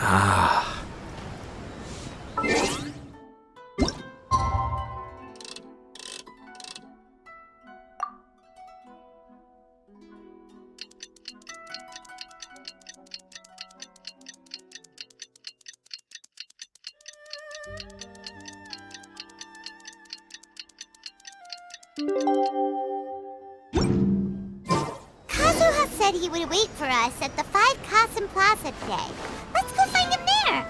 Ah. Kazuha said he would wait for us at the 5 Kasen Plaza today. Let's go find him there!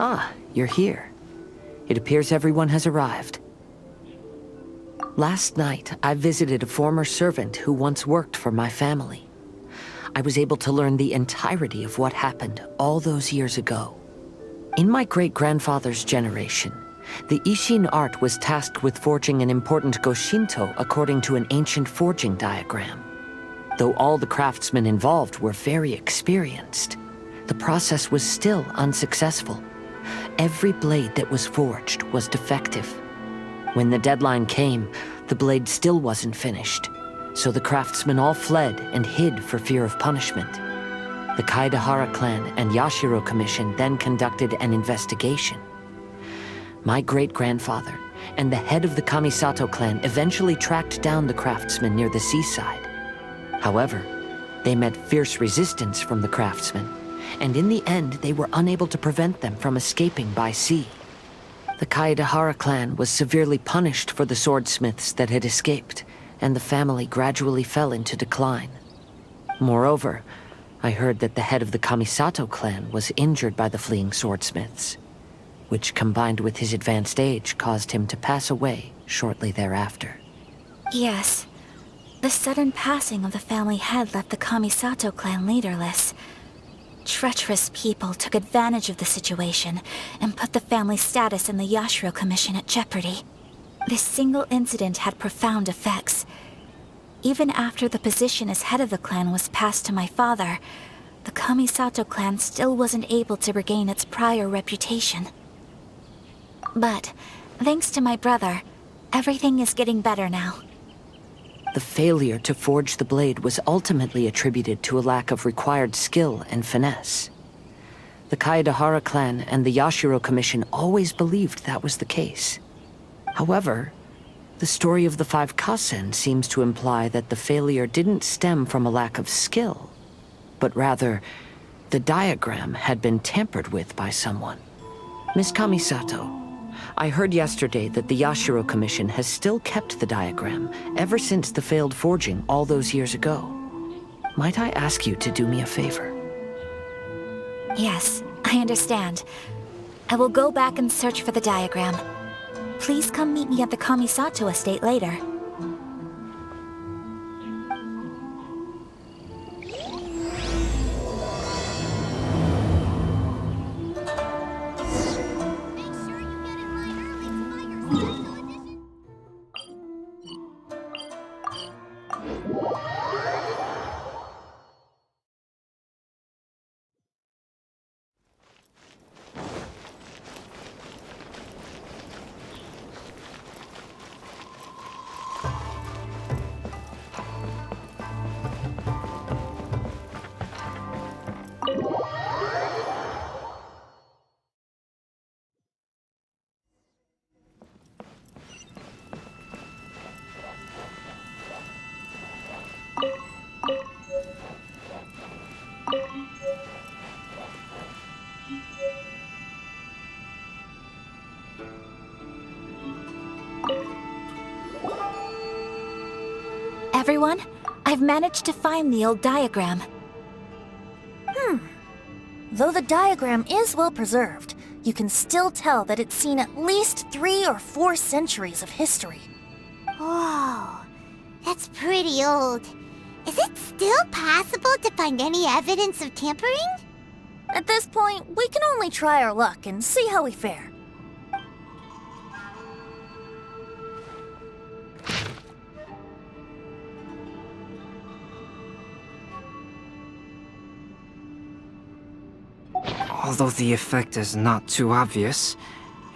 Ah, you're here. It appears everyone has arrived. Last night, I visited a former servant who once worked for my family. I was able to learn the entirety of what happened all those years ago. In my great-grandfather's generation, the Ishin art was tasked with forging an important Goshinto according to an ancient forging diagram. Though all the craftsmen involved were very experienced, the process was still unsuccessful. Every blade that was forged was defective. When the deadline came, the blade still wasn't finished, so the craftsmen all fled and hid for fear of punishment. The Kaedahara clan and Yashiro Commission then conducted an investigation. My great-grandfather and the head of the Kamisato clan eventually tracked down the craftsmen near the seaside. However, they met fierce resistance from the craftsmen, and in the end they were unable to prevent them from escaping by sea. The Kaedahara clan was severely punished for the swordsmiths that had escaped, and the family gradually fell into decline. Moreover, I heard that the head of the Kamisato clan was injured by the fleeing swordsmiths, which combined with his advanced age caused him to pass away shortly thereafter. Yes. The sudden passing of the family head left the Kamisato clan leaderless. Treacherous people took advantage of the situation and put the family's status in the Yashiro Commission at jeopardy. This single incident had profound effects. Even after the position as head of the clan was passed to my father, the Kamisato clan still wasn't able to regain its prior reputation. But, thanks to my brother, everything is getting better now. The failure to forge the blade was ultimately attributed to a lack of required skill and finesse. The Kaedahara clan and the Yashiro Commission always believed that was the case. However, the story of the 5 Kasen seems to imply that the failure didn't stem from a lack of skill, but rather, the diagram had been tampered with by someone. Miss Kamisato, I heard yesterday that the Yashiro Commission has still kept the diagram ever since the failed forging all those years ago. Might I ask you to do me a favor? Yes, I understand. I will go back and search for the diagram. Please come meet me at the Kamisato estate later. Everyone, I've managed to find the old diagram. Though the diagram is well preserved, you can still tell that it's seen at least 3 or 4 centuries of history. Whoa, that's pretty old. Is it still possible to find any evidence of tampering? At this point, we can only try our luck and see how we fare. Although the effect is not too obvious,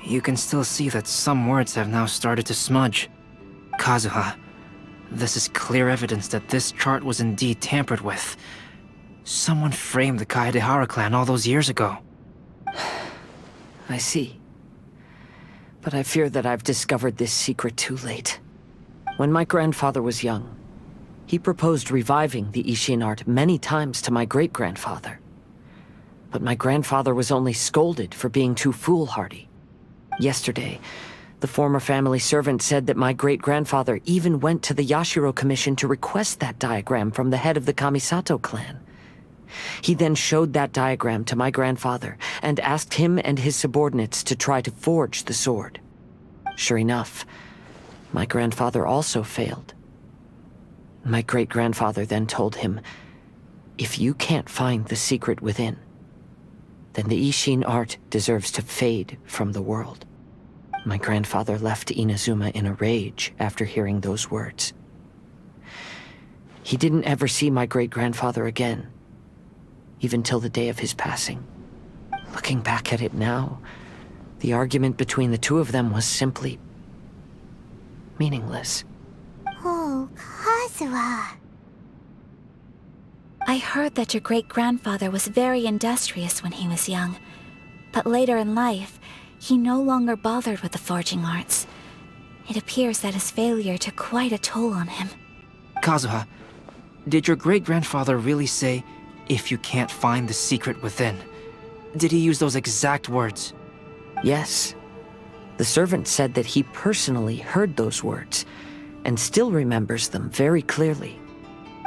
you can still see that some words have now started to smudge. Kazuha, this is clear evidence that this chart was indeed tampered with. Someone framed the Kaedehara clan all those years ago. I see. But I fear that I've discovered this secret too late. When my grandfather was young, he proposed reviving the Ishin art many times to my great-grandfather. But my grandfather was only scolded for being too foolhardy. Yesterday, the former family servant said that my great-grandfather even went to the Yashiro Commission to request that diagram from the head of the Kamisato clan. He then showed that diagram to my grandfather and asked him and his subordinates to try to forge the sword. Sure enough, my grandfather also failed. My great-grandfather then told him, "If you can't find the secret within, then the Ishin art deserves to fade from the world." My grandfather left Inazuma in a rage after hearing those words. He didn't ever see my great-grandfather again, even till the day of his passing. Looking back at it now, the argument between the two of them was simply meaningless. Oh, Kazuha. I heard that your great-grandfather was very industrious when he was young, but later in life, he no longer bothered with the forging arts. It appears that his failure took quite a toll on him. Kazuha, did your great-grandfather really say, "If you can't find the secret within"? Did he use those exact words? Yes. The servant said that he personally heard those words, and still remembers them very clearly.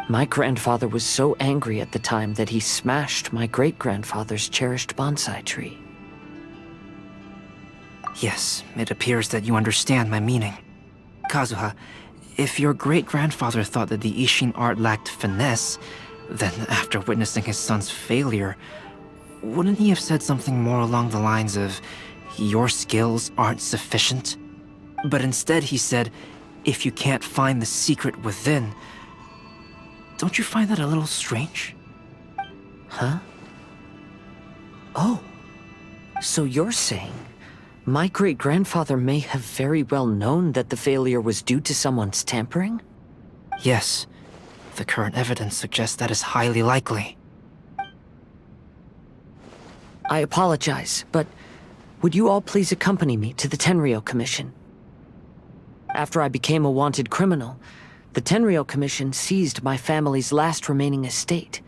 My grandfather was so angry at the time that he smashed my great-grandfather's cherished bonsai tree. Yes, it appears that you understand my meaning. Kazuha, if your great-grandfather thought that the Ishin art lacked finesse, then after witnessing his son's failure, wouldn't he have said something more along the lines of, "Your skills aren't sufficient"? But instead he said, "If you can't find the secret within." Don't you find that a little strange? Huh? Oh. So you're saying my great-grandfather may have very well known that the failure was due to someone's tampering? Yes. The current evidence suggests that is highly likely. I apologize, but would you all please accompany me to the Tenryou Commission? After I became a wanted criminal, the Tenryou Commission seized my family's last remaining estate,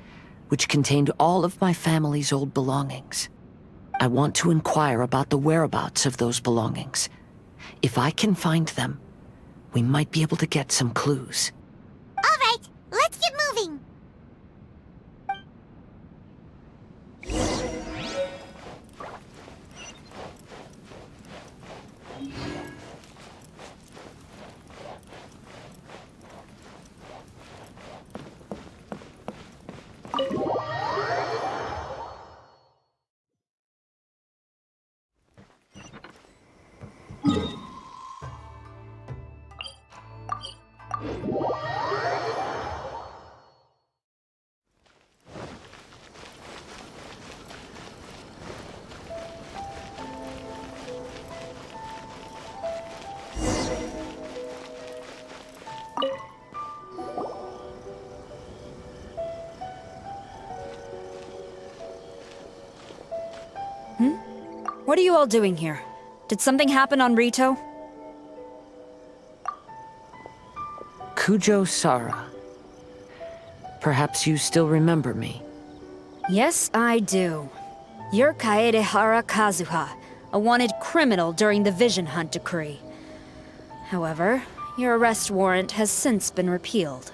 which contained all of my family's old belongings. I want to inquire about the whereabouts of those belongings. If I can find them, we might be able to get some clues. All right, let's get moving. What are you all doing here? Did something happen on Ritou? Kujo Sara. Perhaps you still remember me. Yes, I do. You're Kaedehara Kazuha, a wanted criminal during the Vision Hunt decree. However, your arrest warrant has since been repealed.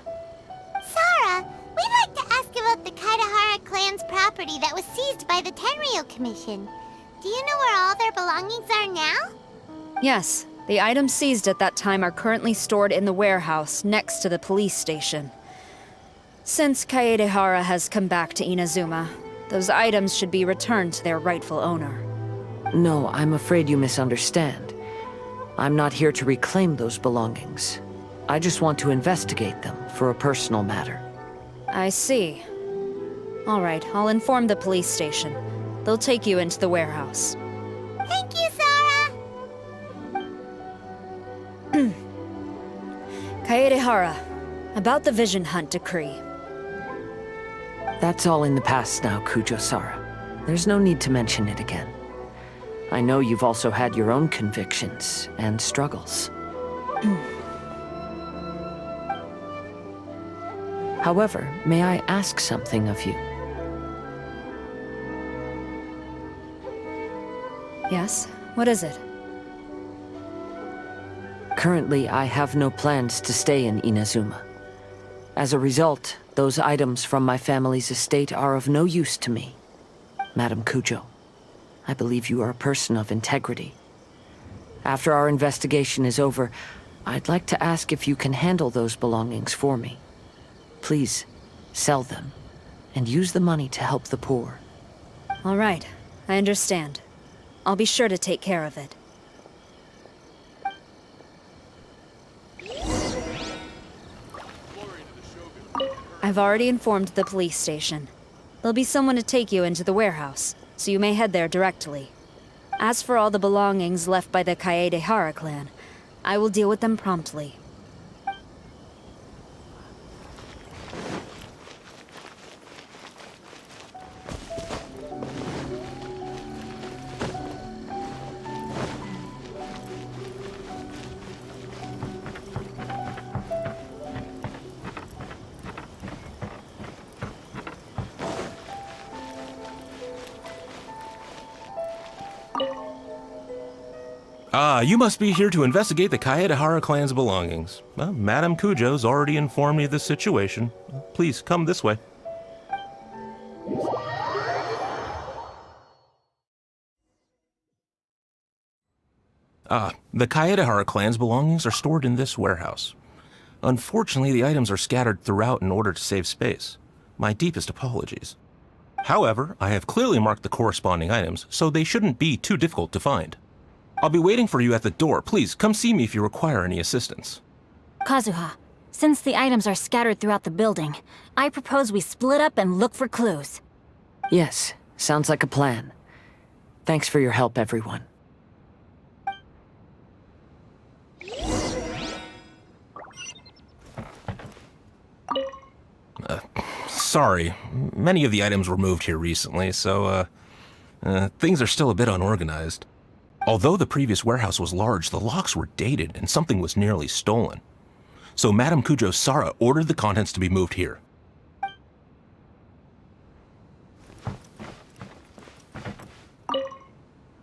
Sarah, we'd like to ask about the Kaedehara clan's property that was seized by the Tenryou Commission. Do you know where all their belongings are now? Yes, the items seized at that time are currently stored in the warehouse next to the police station. Since Kaedehara has come back to Inazuma, those items should be returned to their rightful owner. No, I'm afraid you misunderstand. I'm not here to reclaim those belongings. I just want to investigate them for a personal matter. I see. All right, I'll inform the police station. They'll take you into the warehouse. Thank you, Sora! Kaedehara, about the Vision Hunt decree. That's all in the past now, Kujo-Sara. There's no need to mention it again. I know you've also had your own convictions and struggles. However, may I ask something of you? Yes? What is it? Currently, I have no plans to stay in Inazuma. As a result, those items from my family's estate are of no use to me. Madam Kujo, I believe you are a person of integrity. After our investigation is over, I'd like to ask if you can handle those belongings for me. Please, sell them, and use the money to help the poor. All right, I understand. I'll be sure to take care of it. I've already informed the police station. There'll be someone to take you into the warehouse, so you may head there directly. As for all the belongings left by the Kaedehara clan, I will deal with them promptly. You must be here to investigate the Kaedehara clan's belongings. Well, Madame Kujo's already informed me of the situation. Please, come this way. The Kaedehara clan's belongings are stored in this warehouse. Unfortunately, the items are scattered throughout in order to save space. My deepest apologies. However, I have clearly marked the corresponding items, so they shouldn't be too difficult to find. I'll be waiting for you at the door. Please, come see me if you require any assistance. Kazuha, since the items are scattered throughout the building, I propose we split up and look for clues. Yes, sounds like a plan. Thanks for your help, everyone. Sorry, many of the items were moved here recently, so, things are still a bit unorganized. Although the previous warehouse was large, the locks were dated and something was nearly stolen. So Madame Kujo-Sara ordered the contents to be moved here.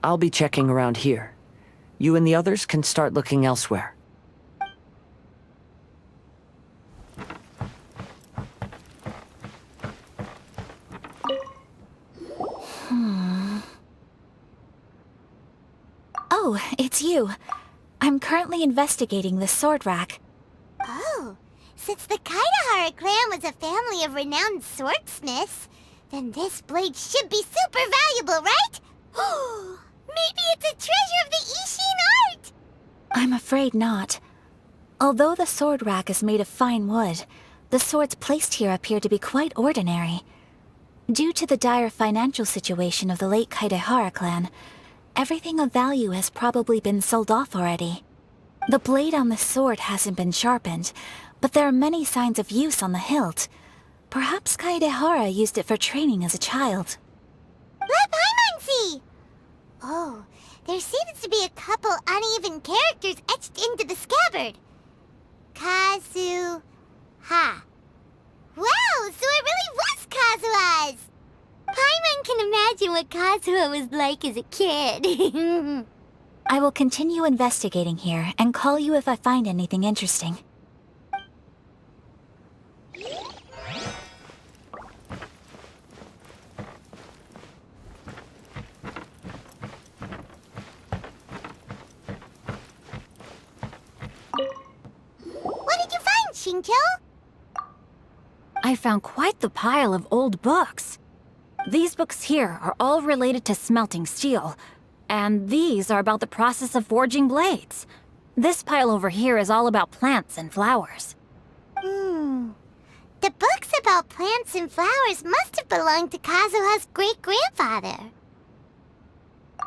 I'll be checking around here. You and the others can start looking elsewhere. Oh, it's you. I'm currently investigating the sword rack. Oh, since the Kaedehara clan was a family of renowned swordsmiths, then this blade should be super valuable, right? Oh, maybe it's a treasure of the Ishin art! I'm afraid not. Although the sword rack is made of fine wood, the swords placed here appear to be quite ordinary. Due to the dire financial situation of the late Kaedehara clan, everything of value has probably been sold off already. The blade on the sword hasn't been sharpened, but there are many signs of use on the hilt. Perhaps Kaedehara used it for training as a child. Let Paimon see! Oh, there seems to be a couple uneven characters etched into the scabbard. Kazuha. Wow, so it really was Kazuha's! Paimon can imagine what Kazuha was like as a kid. I will continue investigating here and call you if I find anything interesting. What did you find, Shincho? I found quite the pile of old books. These books here are all related to smelting steel, and these are about the process of forging blades. This pile over here is all about plants and flowers. The books about plants and flowers must have belonged to Kazuha's great-grandfather.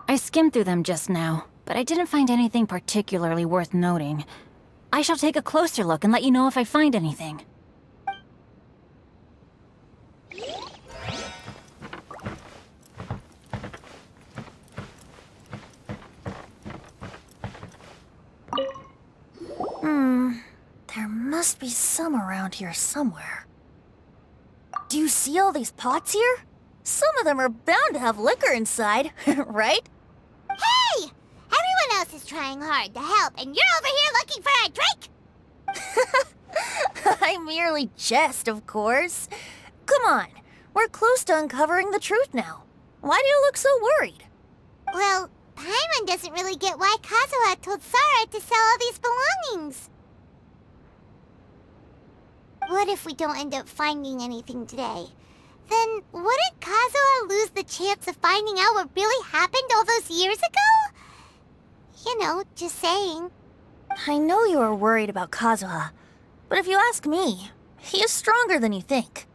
I skimmed through them just now, but I didn't find anything particularly worth noting. I shall take a closer look and let you know if I find anything. There must be some around here somewhere. Do you see all these pots here? Some of them are bound to have liquor inside, right? Hey! Everyone else is trying hard to help, and you're over here looking for a drink? I merely jest, of course. Come on, we're close to uncovering the truth now. Why do you look so worried? Well, Paimon doesn't really get why Kazuha told Sara to sell all these belongings. What if we don't end up finding anything today? Then wouldn't Kazuha lose the chance of finding out what really happened all those years ago? You know, just saying. I know you are worried about Kazuha, but if you ask me, he is stronger than you think.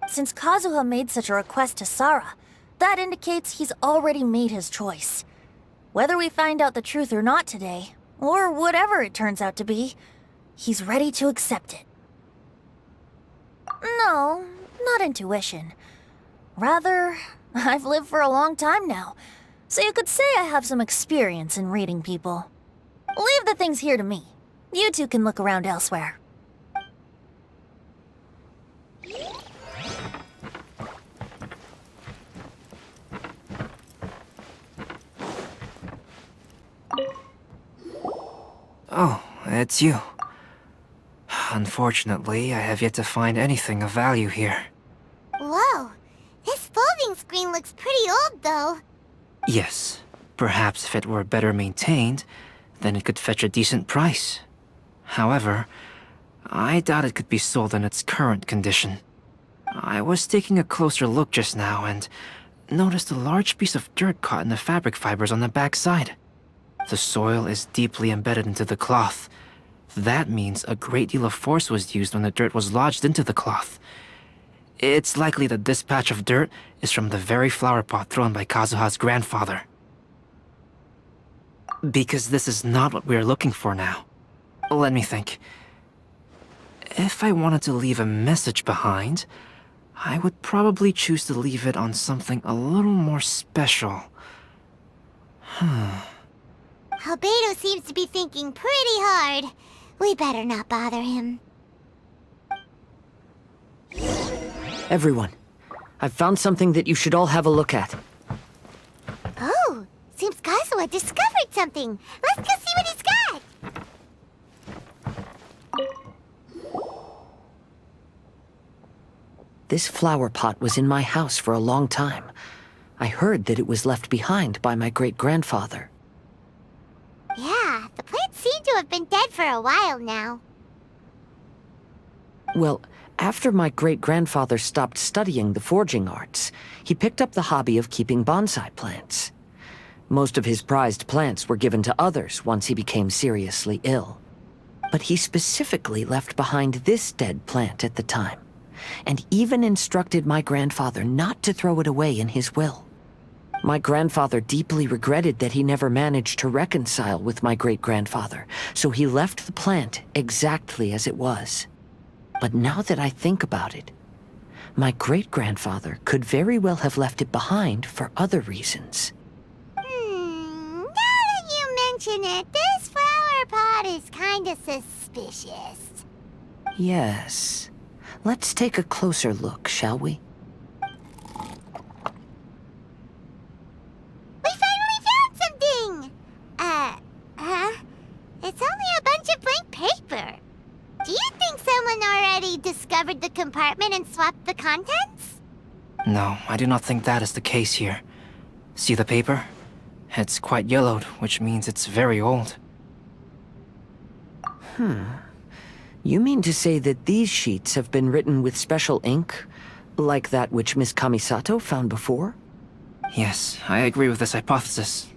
Since Kazuha made such a request to Sara, that indicates he's already made his choice. Whether we find out the truth or not today, or whatever it turns out to be, he's ready to accept it. No, not intuition. Rather, I've lived for a long time now, so you could say I have some experience in reading people. Leave the things here to me. You two can look around elsewhere. Oh, it's you. Unfortunately, I have yet to find anything of value here. Whoa, this folding screen looks pretty old though. Yes, perhaps if it were better maintained, then it could fetch a decent price. However, I doubt it could be sold in its current condition. I was taking a closer look just now and noticed a large piece of dirt caught in the fabric fibers on the back side. The soil is deeply embedded into the cloth. That means a great deal of force was used when the dirt was lodged into the cloth. It's likely that this patch of dirt is from the very flower pot thrown by Kazuha's grandfather. Because this is not what we are looking for now. Let me think. If I wanted to leave a message behind, I would probably choose to leave it on something a little more special. Albedo seems to be thinking pretty hard. We better not bother him. Everyone, I've found something that you should all have a look at. Oh, seems Kazuha discovered something. Let's go see what he's got. This flower pot was in my house for a long time. I heard that it was left behind by my great-grandfather. Yeah, the plants seem to have been dead for a while now. Well, after my great-grandfather stopped studying the forging arts, he picked up the hobby of keeping bonsai plants. Most of his prized plants were given to others once he became seriously ill. But he specifically left behind this dead plant at the time, and even instructed my grandfather not to throw it away in his will. My grandfather deeply regretted that he never managed to reconcile with my great-grandfather, so he left the plant exactly as it was. But now that I think about it, my great-grandfather could very well have left it behind for other reasons. Now that you mention it, this flower pot is kinda suspicious. Yes. Let's take a closer look, shall we? We finally found something! It's only a bunch of blank paper. Do you think someone already discovered the compartment and swapped the contents? No, I do not think that is the case here. See the paper? It's quite yellowed, which means it's very old. You mean to say that these sheets have been written with special ink, like that which Miss Kamisato found before? Yes, I agree with this hypothesis.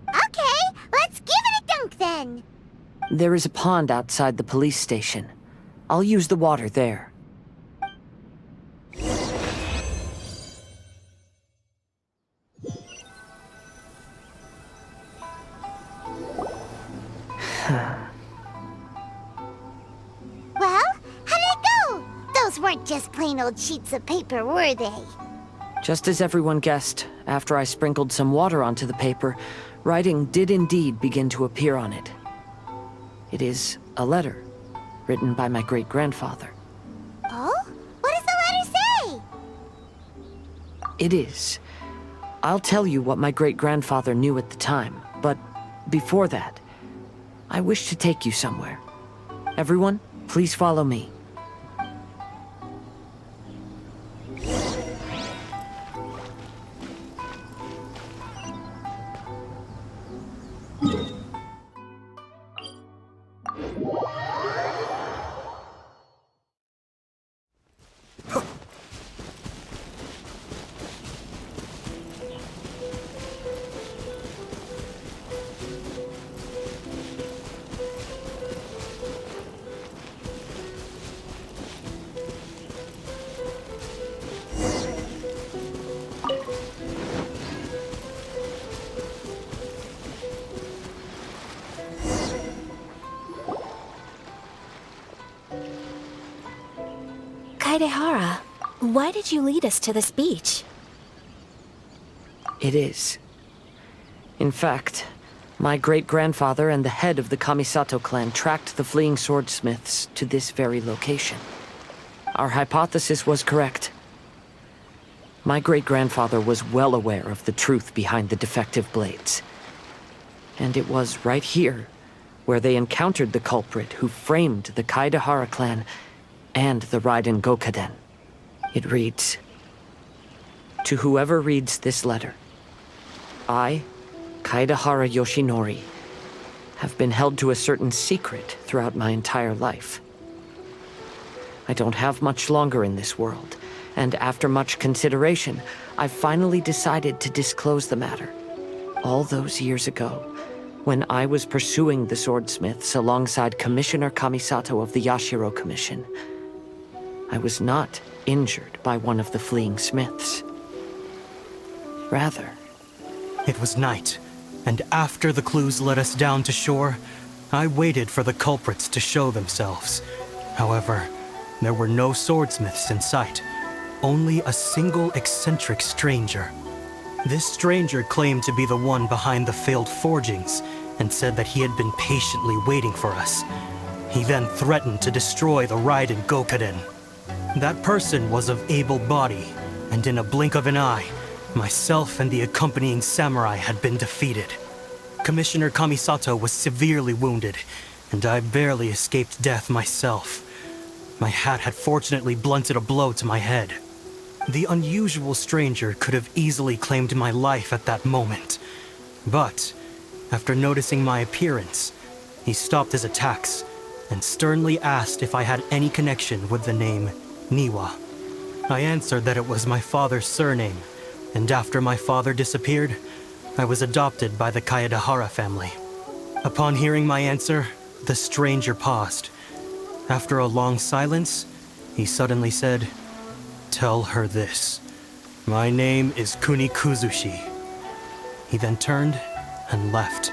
Okay, let's give it a dunk then. There is a pond outside the police station. I'll use the water there. those weren't just plain old sheets of paper, were they? Just as everyone guessed, after I sprinkled some water onto the paper, writing did indeed begin to appear on it. It is a letter, written by my great-grandfather. Oh? What does the letter say? It is. I'll tell you what my great-grandfather knew at the time, but before that, I wish to take you somewhere. Everyone, please follow me. Kaedehara, why did you lead us to this beach? It is. In fact, my great-grandfather and the head of the Kamisato clan tracked the fleeing swordsmiths to this very location. Our hypothesis was correct. My great-grandfather was well aware of the truth behind the defective blades. And it was right here where they encountered the culprit who framed the Kaedehara clan and the Raiden Gokaden. It reads, "To whoever reads this letter, I, Kaedehara Yoshinori, have been held to a certain secret throughout my entire life. I don't have much longer in this world, and after much consideration, I finally decided to disclose the matter. All those years ago, when I was pursuing the swordsmiths alongside Commissioner Kamisato of the Yashiro Commission, I was not injured by one of the fleeing smiths. Rather, it was night, and after the clues led us down to shore, I waited for the culprits to show themselves. However, there were no swordsmiths in sight, only a single eccentric stranger. This stranger claimed to be the one behind the failed forgings and said that he had been patiently waiting for us. He then threatened to destroy the Raiden Gokaden. That person was of able body, and in a blink of an eye, myself and the accompanying samurai had been defeated. Commissioner Kamisato was severely wounded, and I barely escaped death myself. My hat had fortunately blunted a blow to my head. The unusual stranger could have easily claimed my life at that moment. But, after noticing my appearance, he stopped his attacks and sternly asked if I had any connection with the name Niwa. I answered that it was my father's surname, and after my father disappeared, I was adopted by the Kaedehara family. Upon hearing my answer, the stranger paused. After a long silence, he suddenly said, "Tell her this. My name is Kuni Kuzushi." He then turned and left.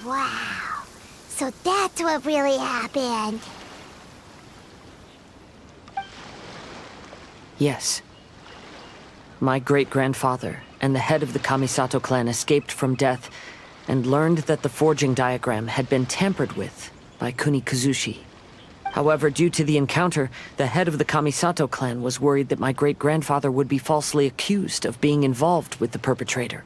Wow. So that's what really happened. Yes. My great-grandfather and the head of the Kamisato clan escaped from death and learned that the forging diagram had been tampered with by Kuni Kuzushi. However, due to the encounter, the head of the Kamisato clan was worried that my great-grandfather would be falsely accused of being involved with the perpetrator.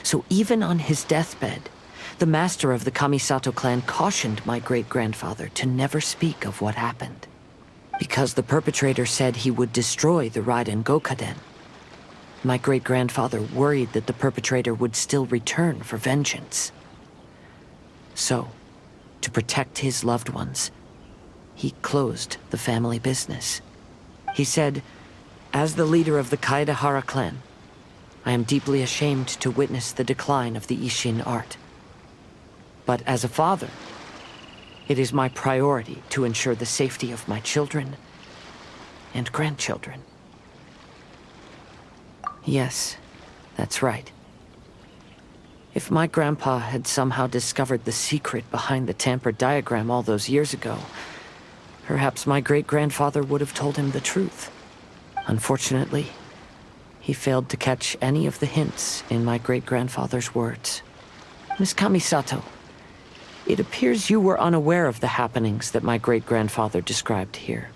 So even on his deathbed, the master of the Kamisato clan cautioned my great-grandfather to never speak of what happened, because the perpetrator said he would destroy the Raiden Gokaden. My great-grandfather worried that the perpetrator would still return for vengeance. So, to protect his loved ones, he closed the family business. He said, "As the leader of the Kaedehara clan, I am deeply ashamed to witness the decline of the Ishin art. But as a father, it is my priority to ensure the safety of my children and grandchildren." Yes, that's right. If my grandpa had somehow discovered the secret behind the tampered diagram all those years ago, perhaps my great-grandfather would have told him the truth. Unfortunately, he failed to catch any of the hints in my great-grandfather's words. Miss Kamisato, it appears you were unaware of the happenings that my great-grandfather described here.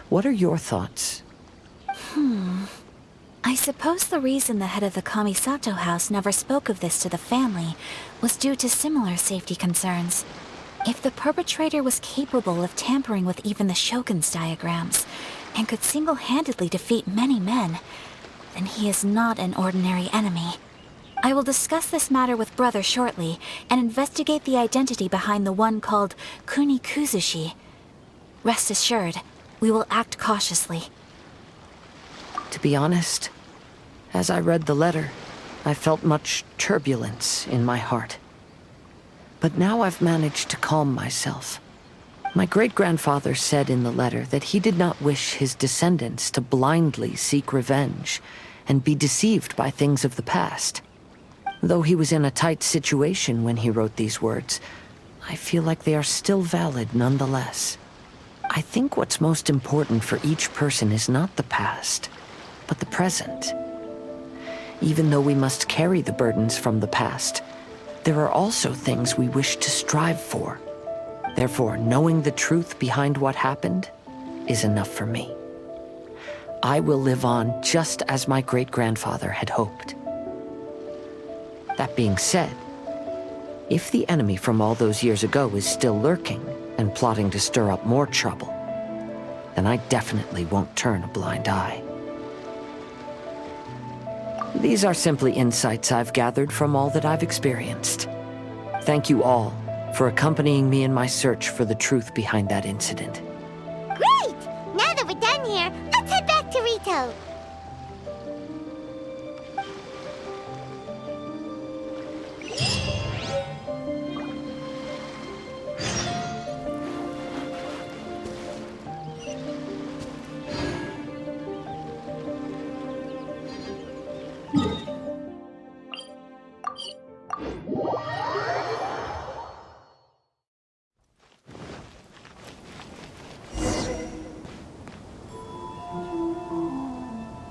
What are your thoughts? I suppose the reason the head of the Kamisato house never spoke of this to the family was due to similar safety concerns. If the perpetrator was capable of tampering with even the Shogun's diagrams, and could single-handedly defeat many men, then he is not an ordinary enemy. I will discuss this matter with Brother shortly, and investigate the identity behind the one called Kuni Kuzushi. Rest assured, we will act cautiously. To be honest, as I read the letter, I felt much turbulence in my heart. But now I've managed to calm myself. My great-grandfather said in the letter that he did not wish his descendants to blindly seek revenge and be deceived by things of the past. Though he was in a tight situation when he wrote these words, I feel like they are still valid nonetheless. I think what's most important for each person is not the past, but the present. Even though we must carry the burdens from the past, there are also things we wish to strive for. Therefore, knowing the truth behind what happened is enough for me. I will live on just as my great-grandfather had hoped. That being said, if the enemy from all those years ago is still lurking and plotting to stir up more trouble, then I definitely won't turn a blind eye. These are simply insights I've gathered from all that I've experienced. Thank you all for accompanying me in my search for the truth behind that incident. Great! Now that we're done here, let's head back to Ritou.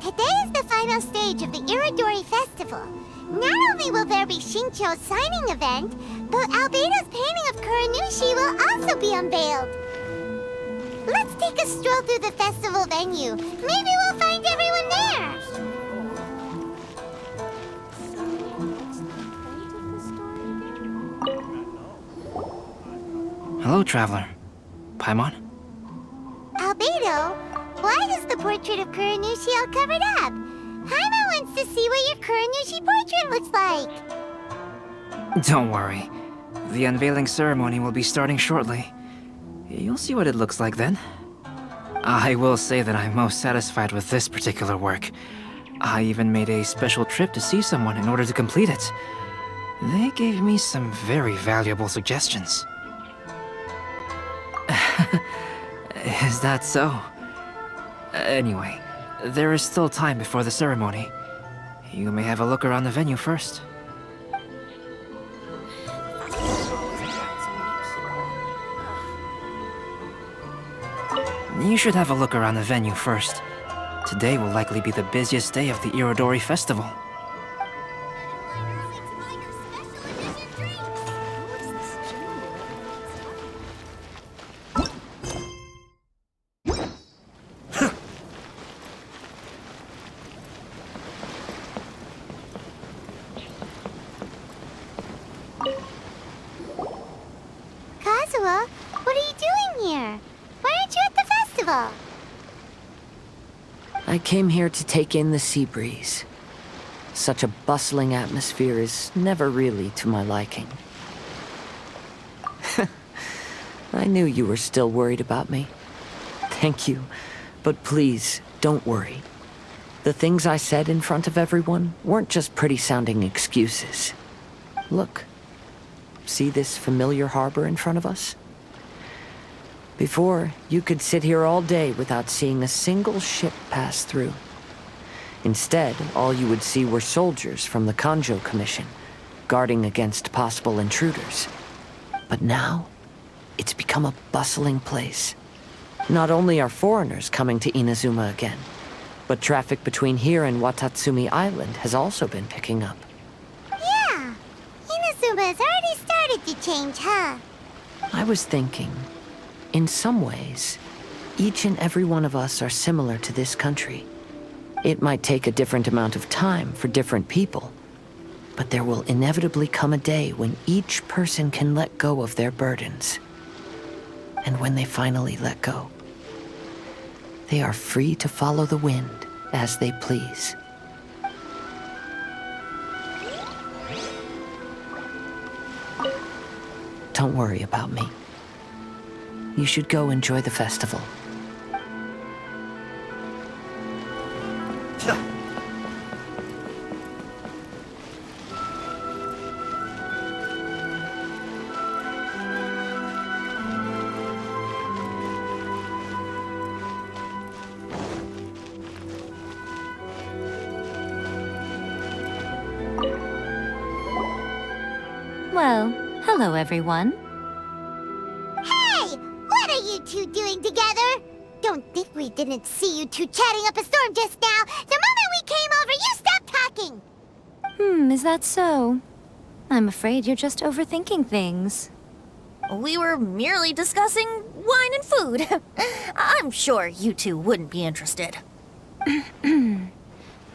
Today is the final stage of the Irodori Festival. Not only will there be Shincho's signing event, but Albedo's painting of Kuranushi will also be unveiled. Let's take a stroll through the festival venue. Maybe we'll find everyone there. Hello, traveler. Paimon? Albedo, why is the portrait of Kuranushi all covered up? Paimon wants to see what your Kuranushi portrait looks like. Don't worry. The unveiling ceremony will be starting shortly. You'll see what it looks like then. I will say that I'm most satisfied with this particular work. I even made a special trip to see someone in order to complete it. They gave me some very valuable suggestions. Is that so? Anyway, there is still time before the ceremony. You may have a look around the venue first. You should have a look around the venue first. Today will likely be the busiest day of the Irodori Festival. Kazuha, what are you doing here? Why aren't you at the festival? I came here to take in the sea breeze. Such a bustling atmosphere is never really to my liking. I knew you were still worried about me. Thank you, but please, don't worry. The things I said in front of everyone weren't just pretty-sounding excuses. Look, see this familiar harbor in front of us? Before, you could sit here all day without seeing a single ship pass through. Instead, all you would see were soldiers from the Kanjo Commission, guarding against possible intruders. But now, it's become a bustling place. Not only are foreigners coming to Inazuma again, but traffic between here and Watatsumi Island has also been picking up. Yeah, Inazuma has already started to change, huh? I was thinking, in some ways, each and every one of us are similar to this country. It might take a different amount of time for different people, but there will inevitably come a day when each person can let go of their burdens. And when they finally let go, they are free to follow the wind as they please. Don't worry about me. You should go enjoy the festival. Well, hello everyone. Hey! What are you two doing together? Don't think we didn't see you two chatting up a storm just now. The moment we came over, you stopped talking! Is that so? I'm afraid you're just overthinking things. We were merely discussing wine and food. I'm sure you two wouldn't be interested.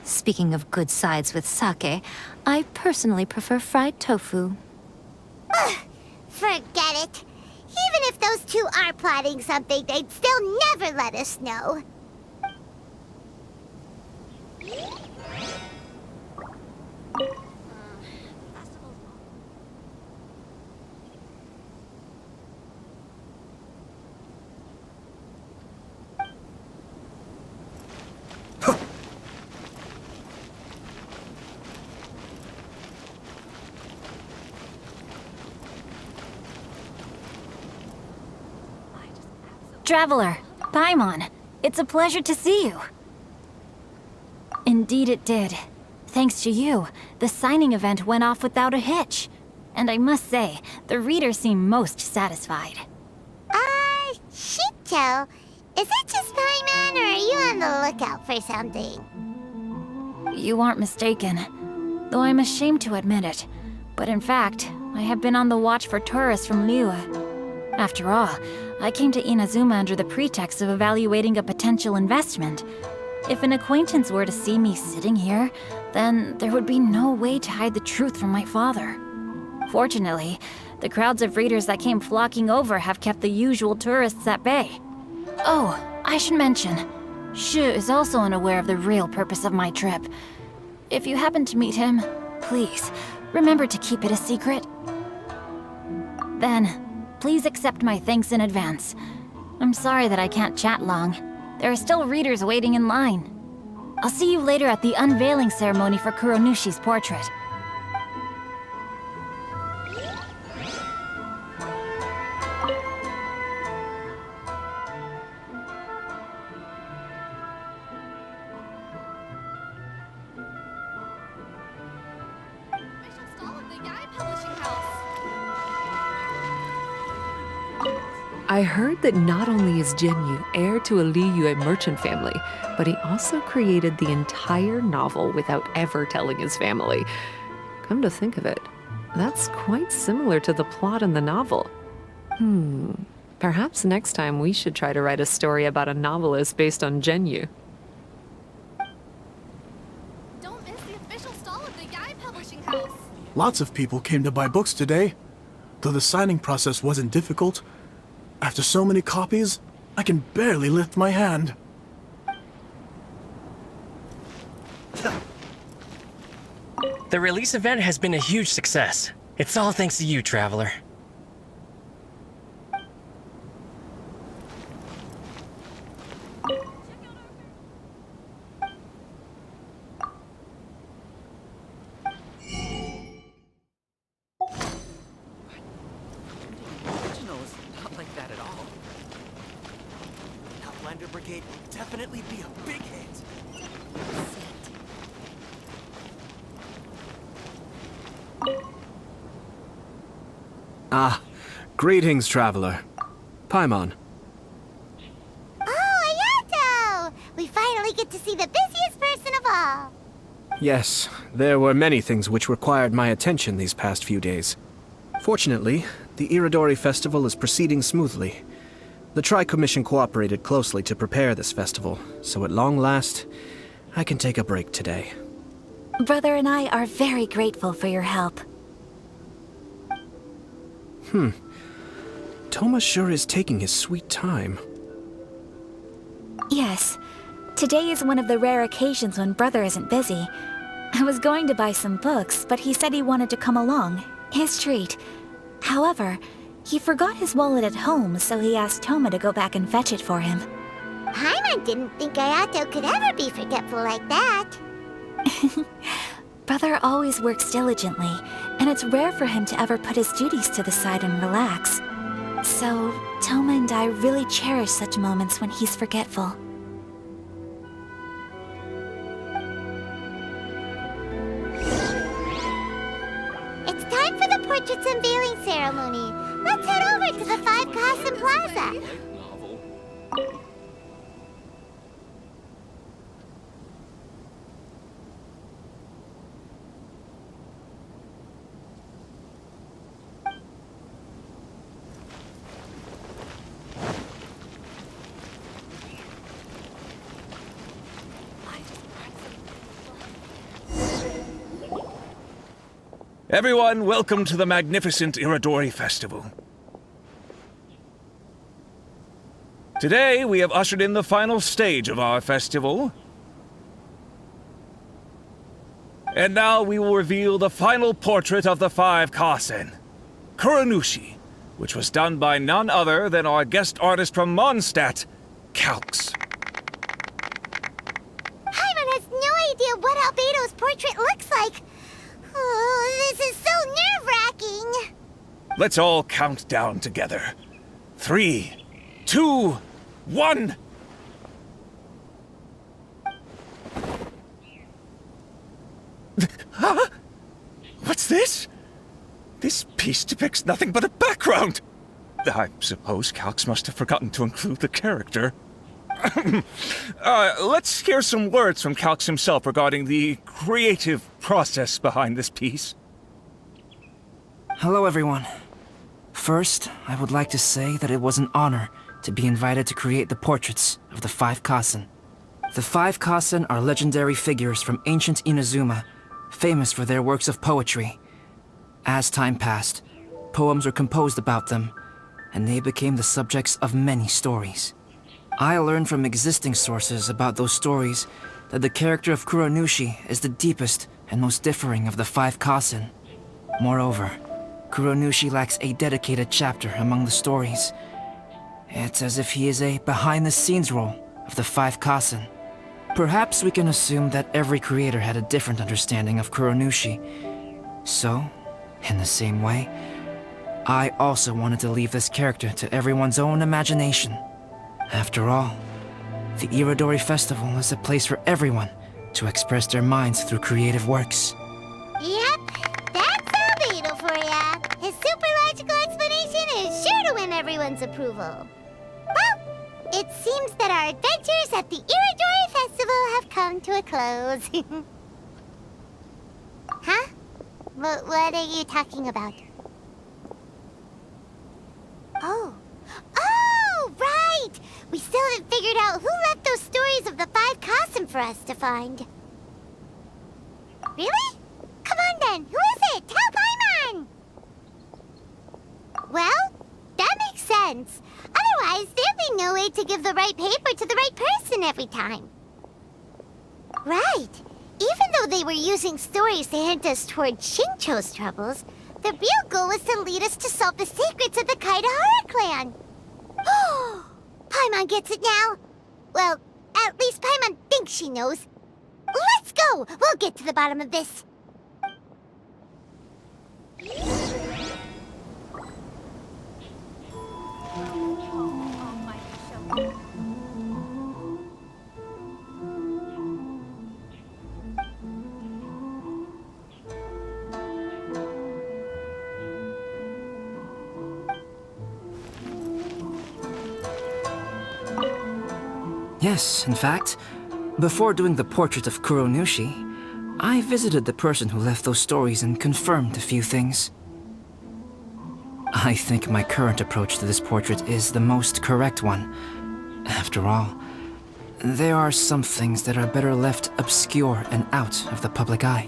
Speaking of good sides with sake, I personally prefer fried tofu. Forget it. Even if those two are plotting something, they'd still never let us know. Traveler, Paimon, it's a pleasure to see you. Indeed it did. Thanks to you, the signing event went off without a hitch. And I must say, the readers seem most satisfied. Shito, is it just Paimon, or are you on the lookout for something? You aren't mistaken, though I'm ashamed to admit it. But in fact, I have been on the watch for tourists from Liyue. After all, I came to Inazuma under the pretext of evaluating a potential investment. If an acquaintance were to see me sitting here, then there would be no way to hide the truth from my father. Fortunately, the crowds of readers that came flocking over have kept the usual tourists at bay. Oh, I should mention, Shu is also unaware of the real purpose of my trip. If you happen to meet him, please, remember to keep it a secret. Then, please accept my thanks in advance. I'm sorry that I can't chat long. There are still readers waiting in line. I'll see you later at the unveiling ceremony for Kuronushi's portrait. I heard that not only is Genyu heir to a Liyue merchant family, but he also created the entire novel without ever telling his family. Come to think of it, that's quite similar to the plot in the novel. Perhaps next time we should try to write a story about a novelist based on Genyu. Don't miss the official stall of the Yae Publishing House. Lots of people came to buy books today. Though the signing process wasn't difficult, after so many copies, I can barely lift my hand. The release event has been a huge success. It's all thanks to you, Traveler. Brigade will definitely be a big hit. Ah, greetings, traveler. Paimon. Oh, Ayato! We finally get to see the busiest person of all. Yes, there were many things which required my attention these past few days. Fortunately, the Irodori Festival is proceeding smoothly. The Tri-Commission cooperated closely to prepare this festival, so at long last, I can take a break today. Brother and I are very grateful for your help. Thoma sure is taking his sweet time. Yes. Today is one of the rare occasions when Brother isn't busy. I was going to buy some books, but he said he wanted to come along. His treat. However, he forgot his wallet at home, so he asked Thoma to go back and fetch it for him. Paimon didn't think Ayato could ever be forgetful like that. Brother always works diligently, and it's rare for him to ever put his duties to the side and relax. So, Thoma and I really cherish such moments when he's forgetful. It's time for the portraits unveiling ceremony. Let's head over to the Five Kasen Plaza. Everyone, welcome to the Magnificent Irodori Festival. Today, we have ushered in the final stage of our festival. And now we will reveal the final portrait of the Five Kasen, Kuronushi, which was done by none other than our guest artist from Mondstadt, Calx. Paimon has no idea what Albedo's portrait looks like. Oh, this is so nerve-wracking. Let's all count down together. 3, 2, 1. Huh? What's this? This piece depicts nothing but a background. I suppose Calx must have forgotten to include the character. Let's hear some words from Calx himself regarding the creative process behind this piece. Hello, everyone. First, I would like to say that it was an honor to be invited to create the portraits of the Five Kasen. The Five Kasen are legendary figures from ancient Inazuma, famous for their works of poetry. As time passed, poems were composed about them, and they became the subjects of many stories. I learned from existing sources about those stories that the character of Kuronushi is the deepest and most differing of the Five Kasen. Moreover, Kuronushi lacks a dedicated chapter among the stories. It's as if he is a behind-the-scenes role of the Five Kasen. Perhaps we can assume that every creator had a different understanding of Kuronushi. So, in the same way, I also wanted to leave this character to everyone's own imagination. After all, the Irodori Festival is a place for everyone to express their minds through creative works. Yep, that's Albedo for ya. His super logical explanation is sure to win everyone's approval. Well, it seems that our adventures at the Irodori Festival have come to a close. Huh? What are you talking about? Oh, right! We still haven't figured out who left those stories of the Five Kasen for us to find. Really? Come on then, who is it? Tell Paimon! Well, that makes sense. Otherwise, there'd be no way to give the right paper to the right person every time. Right. Even though they were using stories to hint us toward Shincho's troubles, the real goal was to lead us to solve the secrets of the Kaidahara clan. Paimon gets it now. Well, at least Paimon thinks she knows. Let's go! We'll get to the bottom of this. Yes, in fact, before doing the portrait of Kuronushi, I visited the person who left those stories and confirmed a few things. I think my current approach to this portrait is the most correct one. After all, there are some things that are better left obscure and out of the public eye.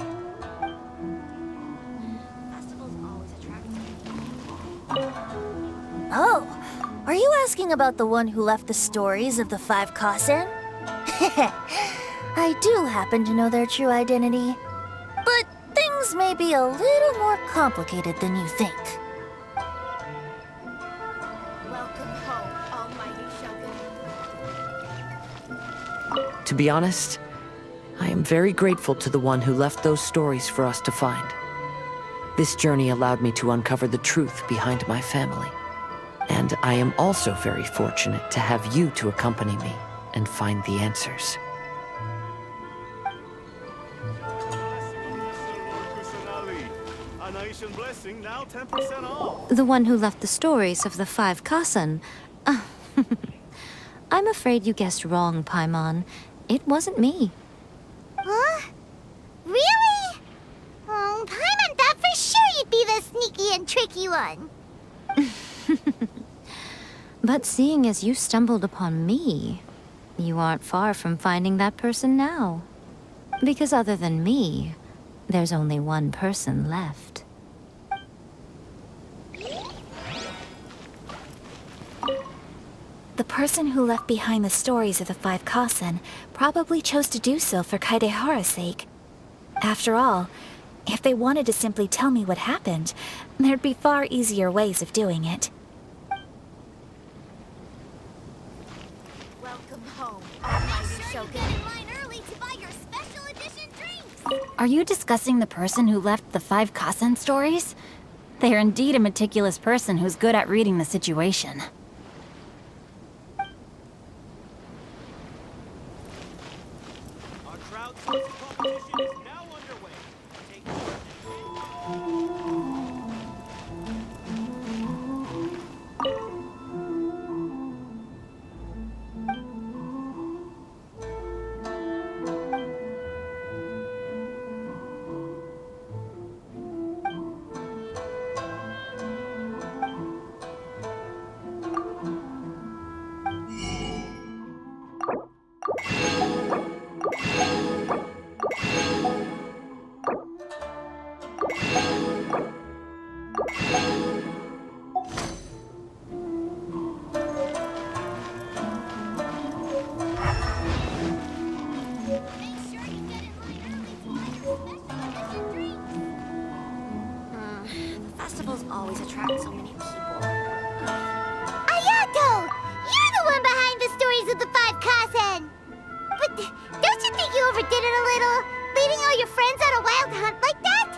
Oh, are you asking about the one who left the stories of the 5 Kasen? I do happen to know their true identity. But things may be a little more complicated than you think. Welcome home, almighty Shogun. To be honest, I am very grateful to the one who left those stories for us to find. This journey allowed me to uncover the truth behind my family. And I am also very fortunate to have you to accompany me and find the answers. The one who left the stories of the 5 Kasen. I'm afraid you guessed wrong, Paimon. It wasn't me. Huh? Really? Oh, Paimon thought for sure you'd be the sneaky and tricky one. But seeing as you stumbled upon me, you aren't far from finding that person now. Because other than me, there's only one person left. The person who left behind the stories of the 5 Kasen probably chose to do so for Kaedehara's sake. After all, if they wanted to simply tell me what happened, there'd be far easier ways of doing it. Welcome home, almighty Shogun. Get in line early to buy your special edition drinks. Are you discussing the person who left the 5 Kasen stories? They are indeed a meticulous person who's good at reading the situation. Our crowdsourcing competition is now underway. Festivals always attract so many people. Ayato! You're the one behind the stories of the 5 Kasen! But don't you think you overdid it a little? Leading all your friends on a wild hunt like that?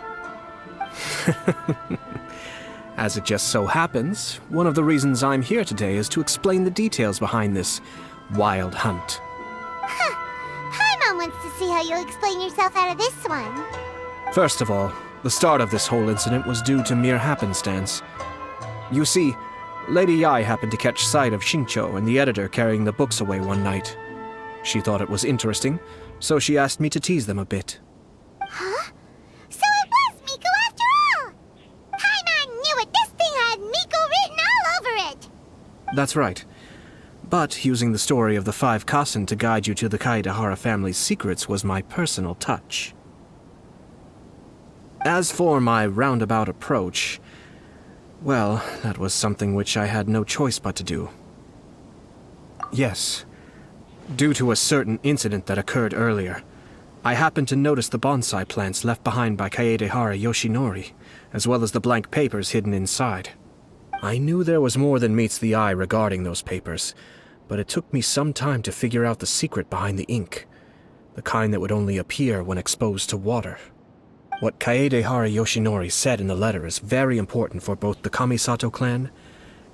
As it just so happens, one of the reasons I'm here today is to explain the details behind this wild hunt. Huh. Paimon wants to see how you'll explain yourself out of this one. First of all, the start of this whole incident was due to mere happenstance. You see, Lady Yai happened to catch sight of Shincho and the editor carrying the books away one night. She thought it was interesting, so she asked me to tease them a bit. Huh? So it was Miko after all! Paimon knew it! This thing had Miko written all over it! That's right. But using the story of the 5 Kasen to guide you to the Kaedehara family's secrets was my personal touch. As for my roundabout approach, well, that was something which I had no choice but to do. Yes, due to a certain incident that occurred earlier, I happened to notice the bonsai plants left behind by Kaedehara Yoshinori, as well as the blank papers hidden inside. I knew there was more than meets the eye regarding those papers, but it took me some time to figure out the secret behind the ink, the kind that would only appear when exposed to water. What Kaedehara Yoshinori said in the letter is very important for both the Kamisato clan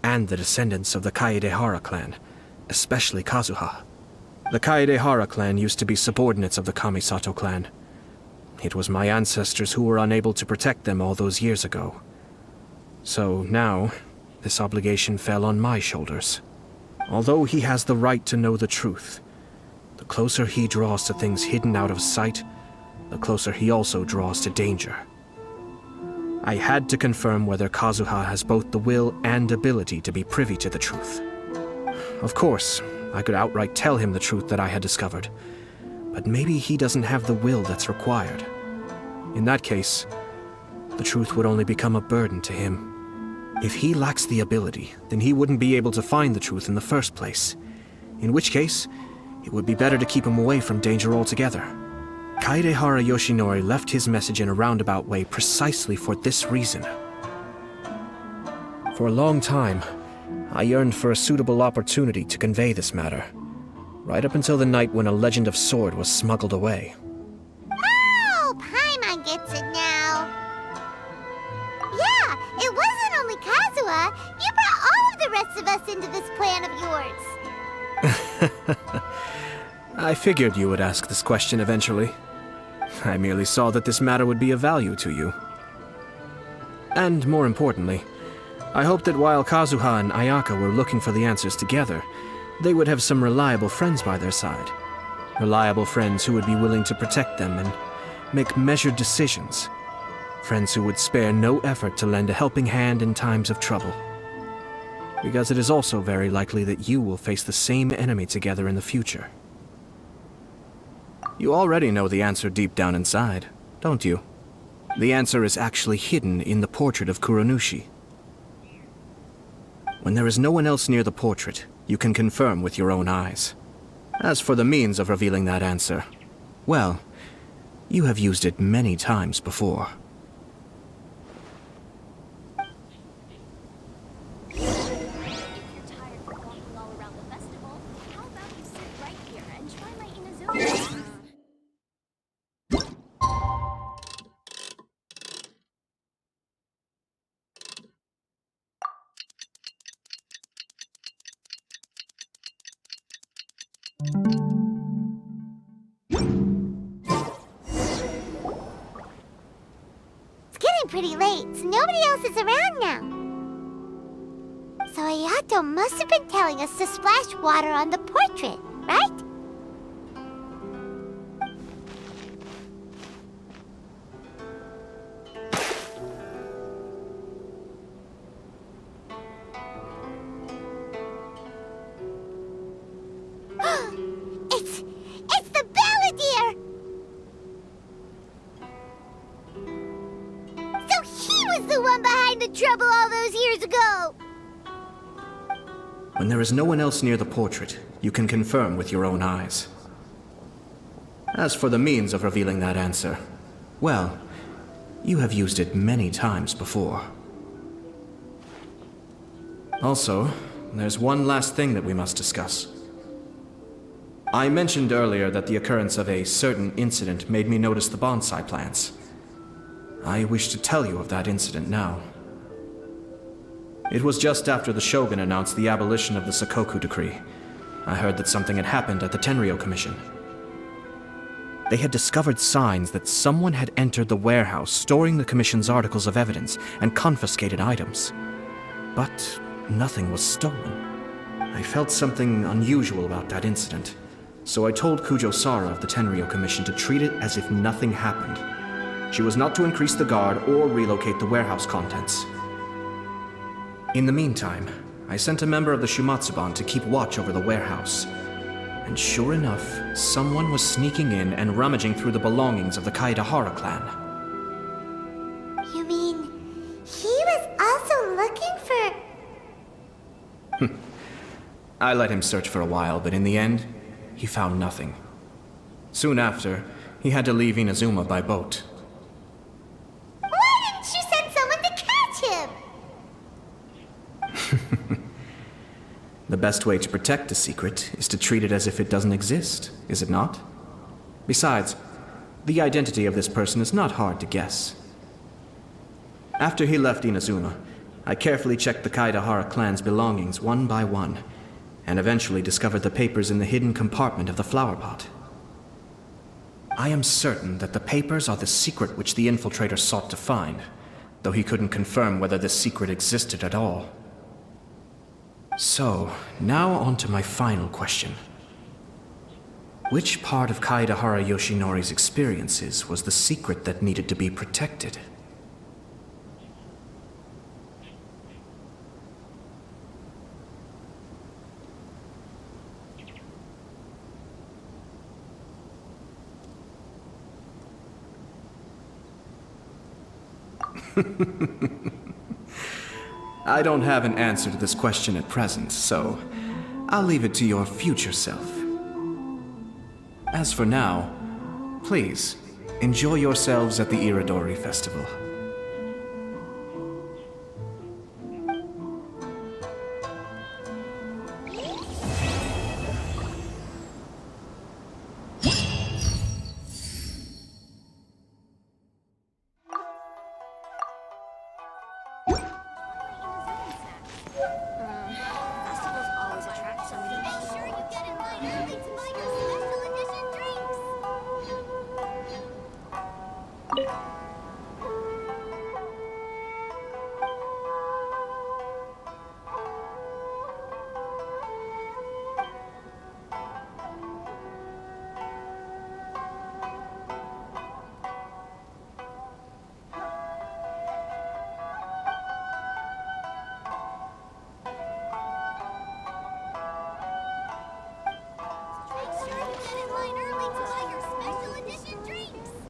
and the descendants of the Kaedehara clan, especially Kazuha. The Kaedehara clan used to be subordinates of the Kamisato clan. It was my ancestors who were unable to protect them all those years ago. So now, this obligation fell on my shoulders. Although he has the right to know the truth, The closer he draws to things hidden out of sight, the closer he also draws to danger. I had to confirm whether Kazuha has both the will and ability to be privy to the truth. Of course, I could outright tell him the truth that I had discovered, but maybe he doesn't have the will that's required. In that case, the truth would only become a burden to him. If he lacks the ability, then he wouldn't be able to find the truth in the first place. In which case, it would be better to keep him away from danger altogether. Kaedehara Yoshinori left his message in a roundabout way precisely for this reason. For a long time, I yearned for a suitable opportunity to convey this matter, right up until the night when a legend of sword was smuggled away. Oh, Paimon gets it now. Yeah, it wasn't only Kazuha. You brought all of the rest of us into this plan of yours. I figured you would ask this question eventually. I merely saw that this matter would be of value to you. And more importantly, I hoped that while Kazuha and Ayaka were looking for the answers together, they would have some reliable friends by their side. Reliable friends who would be willing to protect them and make measured decisions. Friends who would spare no effort to lend a helping hand in times of trouble. Because it is also very likely that you will face the same enemy together in the future. You already know the answer deep down inside, don't you? The answer is actually hidden in the portrait of Kuronushi. When there is no one else near the portrait, you can confirm with your own eyes. As for the means of revealing that answer, well, you have used it many times before. If you're tired of walking all around the festival, how about you sit right here and try my Inazuma? It's getting pretty late, so nobody else is around now. So Ayato must have been telling us to splash water on the portrait, right? It's the Balladeer! So he was the one behind the trouble all those years ago! When there is no one else near the portrait, you can confirm with your own eyes. As for the means of revealing that answer, well, you have used it many times before. Also, there's one last thing that we must discuss. I mentioned earlier that the occurrence of a certain incident made me notice the bonsai plants. I wish to tell you of that incident now. It was just after the Shogun announced the abolition of the Sakoku decree. I heard that something had happened at the Tenryou Commission. They had discovered signs that someone had entered the warehouse storing the Commission's articles of evidence and confiscated items. But nothing was stolen. I felt something unusual about that incident, so I told Kujo-Sara of the Tenryou Commission to treat it as if nothing happened. She was not to increase the guard or relocate the warehouse contents. In the meantime, I sent a member of the Shumatsuban to keep watch over the warehouse. And sure enough, someone was sneaking in and rummaging through the belongings of the Kaedehara clan. You mean, he was also looking for... I let him search for a while, but in the end, he found nothing. Soon after, he had to leave Inazuma by boat. Why didn't you send someone to catch him? The best way to protect a secret is to treat it as if it doesn't exist, is it not? Besides, the identity of this person is not hard to guess. After he left Inazuma, I carefully checked the Kaedehara clan's belongings one by one, and eventually discovered the papers in the hidden compartment of the flower pot. I am certain that the papers are the secret which the infiltrator sought to find, though he couldn't confirm whether this secret existed at all. So, now on to my final question. Which part of Kaedehara Yoshinori's experiences was the secret that needed to be protected? I don't have an answer to this question at present, so I'll leave it to your future self. As for now, please, enjoy yourselves at the Irodori Festival.